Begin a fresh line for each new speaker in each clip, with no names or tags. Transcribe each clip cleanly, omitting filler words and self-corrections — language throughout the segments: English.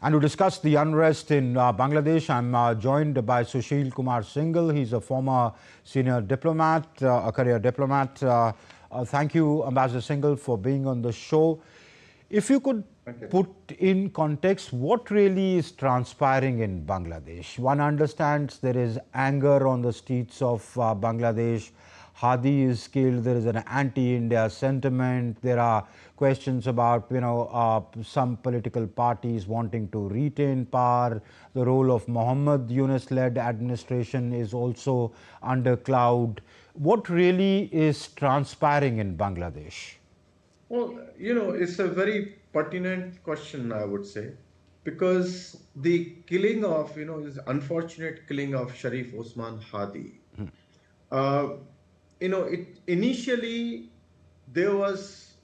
And to discuss the unrest in Bangladesh, I'm joined by Sushil Kumar Singhal. He's a former senior diplomat, a career diplomat. Thank you, Ambassador Singhal, for being on the show. If you could put in context what really is transpiring in Bangladesh. One understands there is anger on the streets of Bangladesh. Hadi is killed. There is an anti-India sentiment. There are questions about, some political parties wanting to retain power. The role of Mohammed Yunus-led administration is also under cloud. What really is transpiring in Bangladesh?
Well, it's a very pertinent question, I would say, because the killing of, this unfortunate killing of Sharif Osman Hadi, it initially there was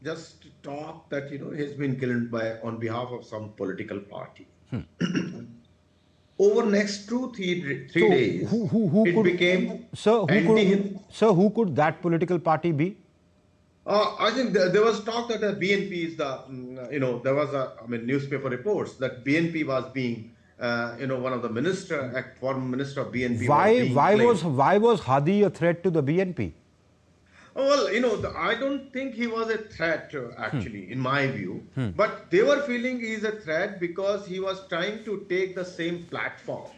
just talk that, he's been killed on behalf of some political party. Over next 2-3 days, it became
who could that political party be?
I think there was talk that the BNP is there was newspaper reports that BNP was being, one of the former minister of BNP.
Why was Hadi a threat to the BNP?
Well, I don't think he was a threat actually, in my view. But they were feeling he's a threat because he was trying to take the same platform.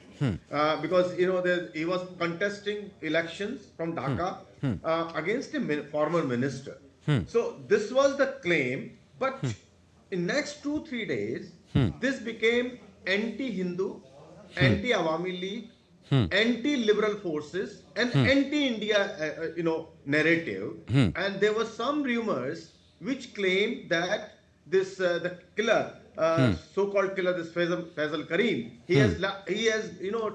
Because he was contesting elections from Dhaka against a former minister. So this was the claim, but in next 2-3 days, this became anti-Hindu, anti-Awami League, anti-liberal forces, and anti-India, narrative. And there were some rumors which claimed that this the killer, so-called killer, this Faisal Karim, he has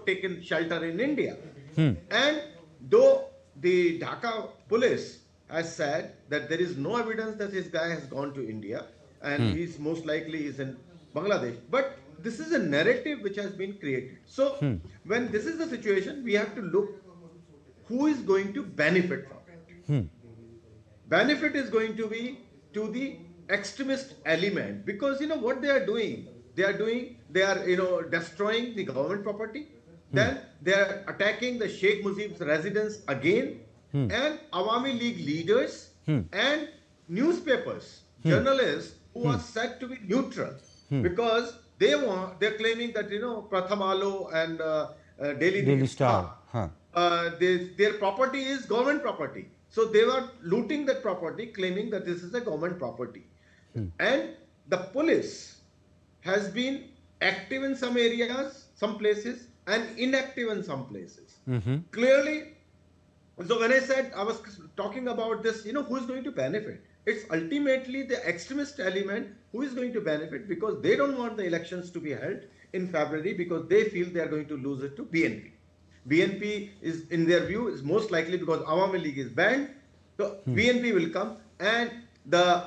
taken shelter in India. And though the Dhaka police has said that there is no evidence that this guy has gone to India and he's most likely is in Bangladesh. But this is a narrative which has been created. So when this is the situation, we have to look who is going to benefit from it. Benefit is going to be to the extremist element, because what they are doing, they are destroying the government property. Then they are attacking the Sheikh Mujib's residence again. And Awami League leaders and newspapers, journalists who are said to be neutral, because they're claiming that Prathamalo and Daily Star, their property is government property. So they were looting that property, claiming that this is a government property. And the police has been active in some areas, some places, and inactive in some places. Clearly. So when I said I was talking about this, who is going to benefit? It's ultimately the extremist element who is going to benefit, because they don't want the elections to be held in February because they feel they are going to lose it to BNP. BNP is, in their view, is most likely because Awami League is banned. So BNP will come, and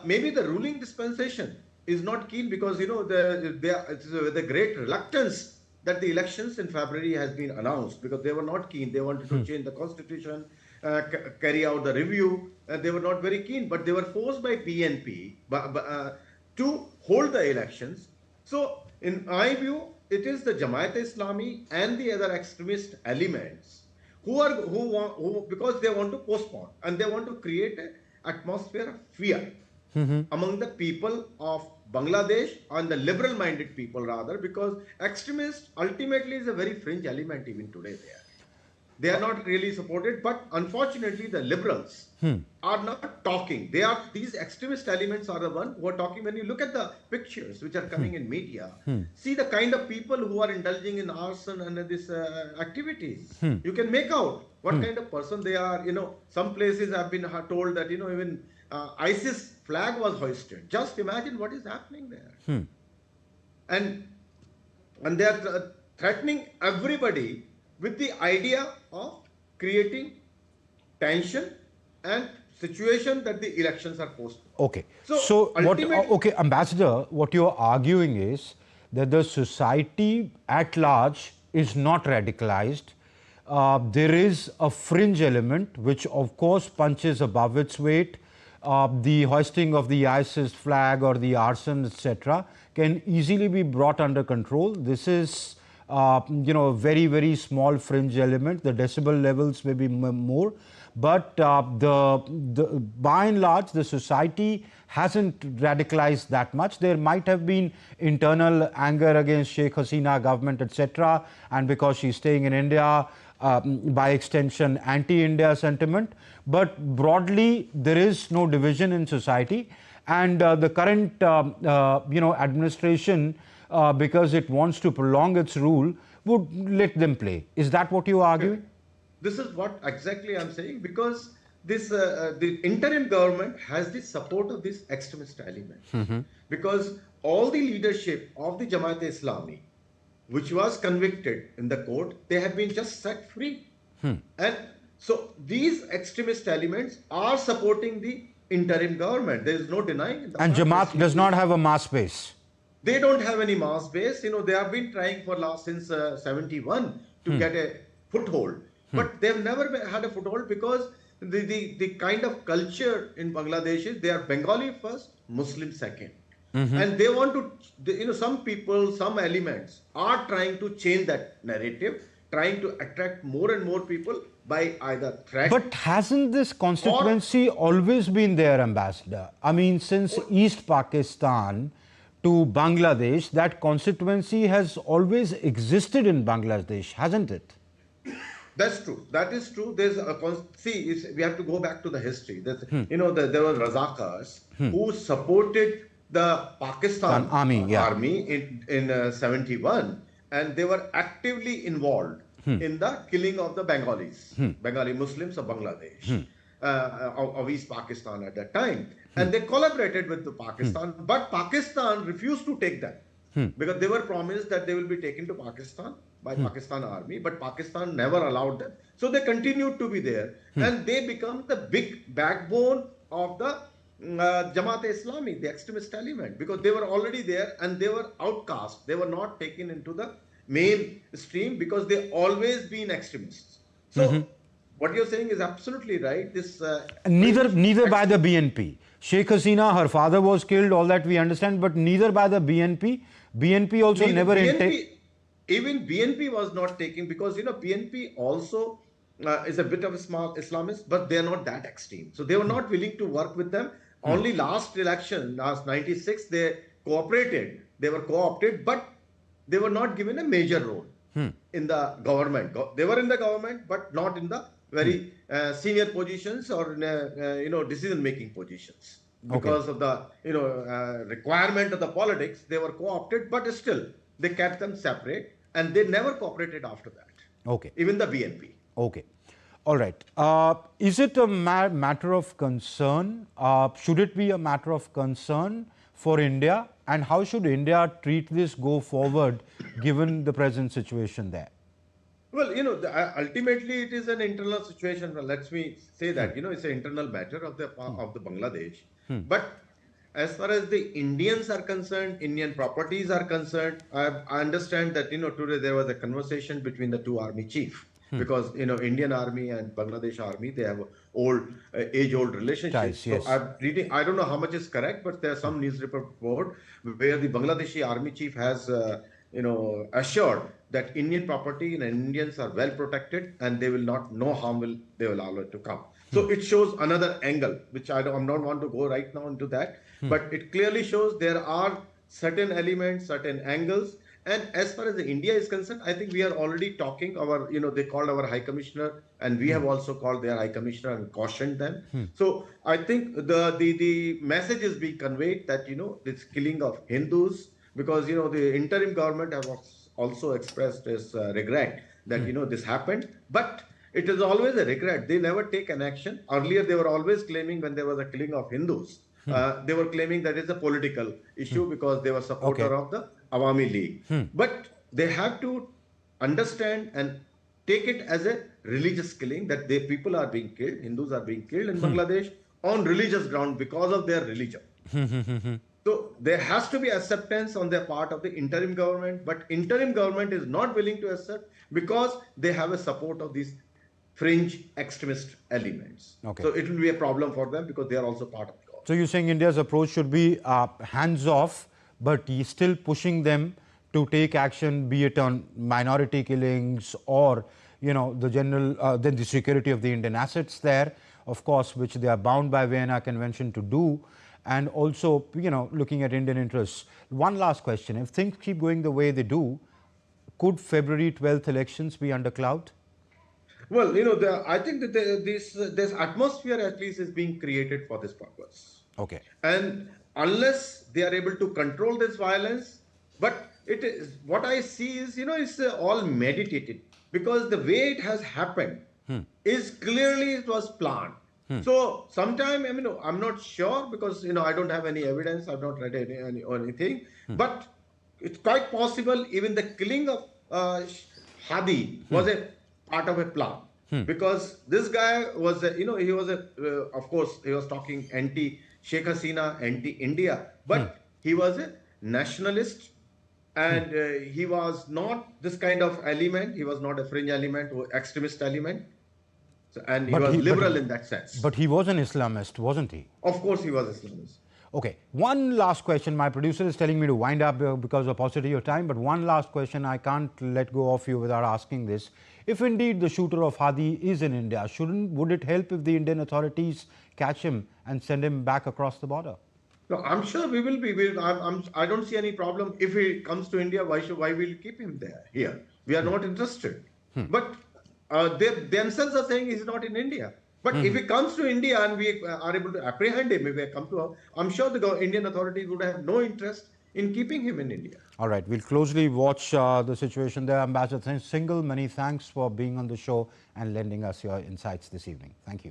maybe the ruling dispensation is not keen, because it's with a great reluctance that the elections in February has been announced, because they were not keen. They wanted to change the constitution, carry out the review. They were not very keen, but they were forced by BNP to hold the elections. So in my view, it is the Jamaat-e-Islami and the other extremist elements who because they want to postpone and they want to create an atmosphere of fear among the people of Bangladesh, and the liberal-minded people rather, because extremists ultimately is a very fringe element even today there. They are not really supported, but unfortunately the liberals are not talking. These extremist elements are the ones who are talking. When you look at the pictures which are coming in media, see the kind of people who are indulging in arson and these activities. You can make out what kind of person they are. Some places have been told that even ISIS flag was hoisted. Just imagine what is happening there. And they are threatening everybody with the idea of creating tension and situation that the elections are postponed.
Okay. So Ambassador, what you're arguing is that the society at large is not radicalized. There is a fringe element which of course punches above its weight. the hoisting of the ISIS flag or the arson, etc., can easily be brought under control. This is, a very, very small fringe element. The decibel levels may be more, but by and large, the society hasn't radicalized that much. There might have been internal anger against Sheikh Hasina government, etc., and because she's staying in India, by extension, anti-India sentiment. But broadly, there is no division in society, and the current, administration, because it wants to prolong its rule, would let them play. Is that what you argue?
This is what exactly I'm saying, because this the interim government has the support of this extremist element, because all the leadership of the Jamaat-e-Islami, which was convicted in the court, they have been just set free. And so these extremist elements are supporting the interim government. There is no denying.
And Jamaat does not have a mass base.
They don't have any mass base. They have been trying since 71 to get a foothold. But they've never had a foothold because the kind of culture in Bangladesh is they are Bengali first, Muslim second. And they want to, some people, some elements are trying to change that narrative, trying to attract more and more people by either threat.
But hasn't this constituency always been there, Ambassador? I mean, since East Pakistan to Bangladesh, that constituency has always existed in Bangladesh, hasn't it?
That's true. That is true. There's we have to go back to the history. There were Razakars who supported the Pakistan army in 71, and they were actively involved in the killing of the Bengalis, Bengali Muslims of Bangladesh, of East Pakistan at that time. And they collaborated with the Pakistan, but Pakistan refused to take them because they were promised that they will be taken to Pakistan by Pakistan army, but Pakistan never allowed them. So they continued to be there, and they become the big backbone of the Jamaat-e-Islami, the extremist element, because they were already there and they were outcast. They were not taken into the mainstream because they always been extremists. So what you're saying is absolutely right. This
neither by the BNP. Sheikh Hasina, her father was killed, all that we understand, but neither by the BNP. BNP also never
even BNP was not taken because BNP also is a bit of a small Islamist, but they are not that extreme. So they were not willing to work with them. Only last election, last 96, they cooperated. They were co-opted, but they were not given a major role in the government. They were in the government, but not in the very senior positions or decision-making positions. Because of the requirement of the politics, they were co-opted, but still they kept them separate, and they never cooperated after that.
Okay.
Even the BNP.
Okay. All right. Is it a matter of concern? Should it be a matter of concern for India? And how should India treat this go forward, given the present situation there?
Well, ultimately it is an internal situation. Well, let me say that, it's an internal matter of the Bangladesh. But as far as the Indians are concerned, Indian properties are concerned, I understand that, today there was a conversation between the two army chiefs. Because Indian army and Bangladesh army, they have age-old relationships.
Yes.
So I'm reading, I don't know how much is correct, but there's some news report where the Bangladeshi army chief has assured that Indian property and Indians are well protected and they will not, no harm they will allow it to come. So it shows another angle, which I don't want to go right now into that, but it clearly shows there are certain elements, certain angles. And as far as India is concerned, I think we are already talking they called our High Commissioner, and we have also called their High Commissioner and cautioned them. So I think the message is being conveyed that, this killing of Hindus, because, the interim government have also expressed this regret that, this happened. But it is always a regret. They never take an action. Earlier, they were always claiming when there was a killing of Hindus, they were claiming that it's a political issue because they were supporter of the Awami League. But they have to understand and take it as a religious killing, that the people are being killed, Hindus are being killed in Bangladesh on religious ground because of their religion. So there has to be acceptance on the part of the interim government, but interim government is not willing to accept because they have a support of these fringe extremist elements. So it will be a problem for them because they are also part of it.
So you're saying India's approach should be hands-off, but he's still pushing them to take action, be it on minority killings or, you know, the general, then the security of the Indian assets there, of course, which they are bound by Vienna Convention to do, and also, you know, looking at Indian interests. One last question: if things keep going the way they do, could February 12th elections be under cloud?
Well, I think that this atmosphere at least is being created for this purpose.
Okay.
And unless they are able to control this violence, but it is what I see is, it's all meditated, because the way it has happened is clearly it was planned. So sometime, I'm not sure, because, I don't have any evidence. I've not read any or anything, but it's quite possible even the killing of Hadi was a part of a plan, because this guy was, he was of course, he was talking anti Sheikh Hasina, anti India, but he was a nationalist, and he was not this kind of element. He was not a fringe element or extremist element. So, and he was liberal in that sense.
But he was an Islamist, wasn't he?
Of course, he was Islamist.
Okay. One last question. My producer is telling me to wind up because of paucity of time. But one last question. I can't let go of you without asking this. If indeed the shooter of Hadi is in India, would it help if the Indian authorities catch him and send him back across the border?
No, I'm sure we will be. I don't see any problem. If he comes to India, why will keep him there? Here, we are not interested. But they themselves are saying he's not in India. But if he comes to India and we are able to apprehend him, if we come to, I'm sure the Indian authorities would have no interest in keeping him in India.
All right, we'll closely watch the situation there. Ambassador Singhal, many thanks for being on the show and lending us your insights this evening. Thank you.